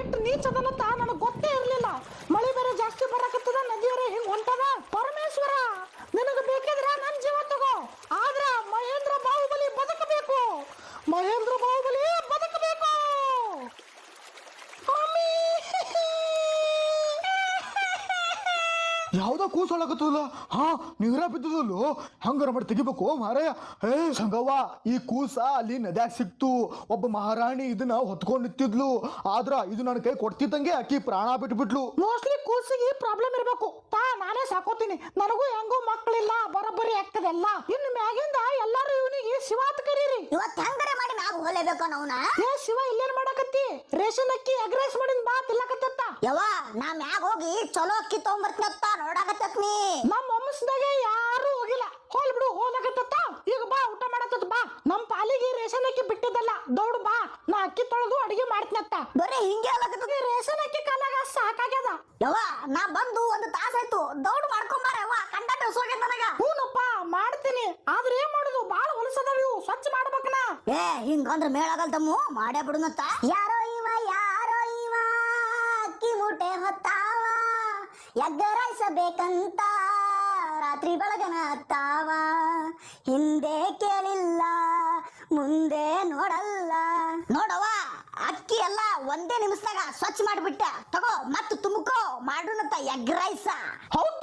ಇಟ್ಟು ನೀಚದನತ್ತ ನನಗೆ ಗೊತ್ತೇ ಇರಲಿಲ್ಲ. ಮಳೆ ಬೇರೆ ಜಾಸ್ತಿ ಬರಕತ್ತದ, ನದಿಯರ ಹಿಂಗ್ ಹೊಂಟದ. ಪರಮೇಶ್ವರ, ನಿನಗೆ ಬೇಕಿದ್ರೆ ನನ್ನ ಜೀವ ತಗೋ, ಆದ್ರ ಮಹೇಂದ್ರ ಬಾಹುಬಲಿ ಬದುಕಬೇಕು. ಮಹೇಂದ್ರ ಬಾಹುಬಲಿ ಬದುಕಬೇಕು. ಯಾವ್ದೋ ಕೂಸೊಳಗತ್ತದಲ್ಲ, ಹಾ ನೀರ ಬಿದ್ದದಲ್ಲೋ, ಹಂಗಾರ ಮಾಡಿ ತೆಗಿಬೇಕು ಮಾರಾಯ. ಸಂಗವ್ವ, ಈ ಕೂಸ ಅಲ್ಲಿ ನದ್ಯಾಗ ಸಿಕ್ತು. ಒಬ್ಬ ಮಹಾರಾಣಿ ಇದನ್ನ ಹೊತ್ಕೊಂಡ್ ನಿಂತಿದ್ಲು, ಆದ್ರ ಇದು ನನ್ನ ಕೈ ಕೊಡ್ತಿದ್ದಂಗೆ ಆಕಿ ಪ್ರಾಣ ಬಿಟ್ಬಿಟ್ಲು. ಮೋಸ್ಟ್ಲಿ ಕೂಸಿಗೆ ಪ್ರಾಬ್ಲಮ್ ಇರ್ಬೇಕು. ನಾನೇ ಸಾಕೋತೀನಿ, ನನಗೂ ಹೆಂಗೂ ಮಕ್ಕಳಿಲ್ಲ, ಬರೋಬ್ಬರಿ ಆಗ್ತದೆಲ್ಲ. ಇನ್ನು ಮ್ಯಾಗಿಂದ ಎಲ್ಲಾರು ಇವನಿಗೆ ಶಿವ ಅಂತ ಕರೀರಿ. ಇವತ್ತು ಹೆಂಗಾರ ಮಾಡಿ ಮ್ಯಾಗ ಹೋಲೇಬೇಕು ನಾವ್ನ. ಏ ಶಿವ, ಇಲ್ಲೇನ್ ಮಾಡಕತ್ತಿ? ರೇಷನ್ ಅಕ್ಕಿ ಎಗ್ ರೈಸ್ ಮಾಡಿದ ಬಾ ತಿಲ್ಲಕತ್ತ. ಯವ್ವ, ನಾ ಮ್ಯಾಗ ಹೋಗಿ ಚಲೋ ಅಕ್ಕಿ ತಗೊಂಬರ್ತೀನತ್ತ ನೋಡಾಕತ್ತೀನಿ. ನಮ್ಮ ವಂಶದಾಗೆ ಯಾರು ಹೋಗಿಲ್ಲ, ಹೋಲ್ ಬಿಡು, ಹೋದಾಗತ್ತ. ಈಗ ಬಾ, ಊಟ ಮಾಡತ್ತ ಬಾ. ನಮ್ ಪಾಲಿಗೆ ರೇಷನ್ ಅಕ್ಕಿ ಬಿಟ್ಟಿದ್ದಲ್ಲ, ದೌಡ್ ಬಾ, ನಾ ಅಕ್ಕಿ ತೊಳೆದು ಅಡಿಗೆ ಮಾಡ್ತೀನತ್ತ. ಬರೀ ಹಿಂಗೆ ಅಲ್ಲಕತ್ತಿ. ರೇಷನ್ ಅಕ್ಕಿ ಕಾಲಾಗ ಸಾಕಾಗ್ಯದ. ಯವ್ವ, ನಾ ಬಂದು ಒಂದು ತಾಸಾಯ್ತು, ದೌಡ್ ಮಾಡ್ಕೊಂಬಾರ ಯವ್ವ, ಕಂಡಾಟ ಹೋಗ್ಯದ ನನಗ. ಹೂನಪ್ಪ, ಮಾಡ್ತೀನಿ. ಆದ್ರೆ ಏನ್ ಮಾಡುದು, ಬಾಳ ಹೊಲಸದಾವ ಇವು, ಸ್ವಚ್ಛ ಮಾಡ್ಬೇಕನ. ಹಿಂಗಂದ್ರ ಮೇಳಾಗಲ್ದಮ್ಮು, ಮಾಡೇ ಬಿಡುನತ್ತ. ಯಾರೋ ಇವ ಅಕ್ಕಿ ಮೂಟೆ ಹೊತ್ತಾವ, ಎಗ್ಗರಾಯಿಸಬೇಕಂತ ರಾತ್ರಿ ಬೆಳಗನ ಹತ್ತಾವ. ಹಿಂದೆ ಕೇಳಿಲ್ಲ, ಮುಂದೆ ನೋಡಲ್ಲ. ನೋಡವ್ವ, ಅಕ್ಕಿ ಎಲ್ಲ ಒಂದೇ ನಿಮಿಷದಾಗ ಸ್ವಚ್ಛ ಮಾಡಿಬಿಟ್ಟೆ. ತಗೋ, ಮತ್ತ ತುಂಬಕೋ, ಮಾಡುನತ್ತ ಎಗ್ ರೈಸ. ಹೌದು.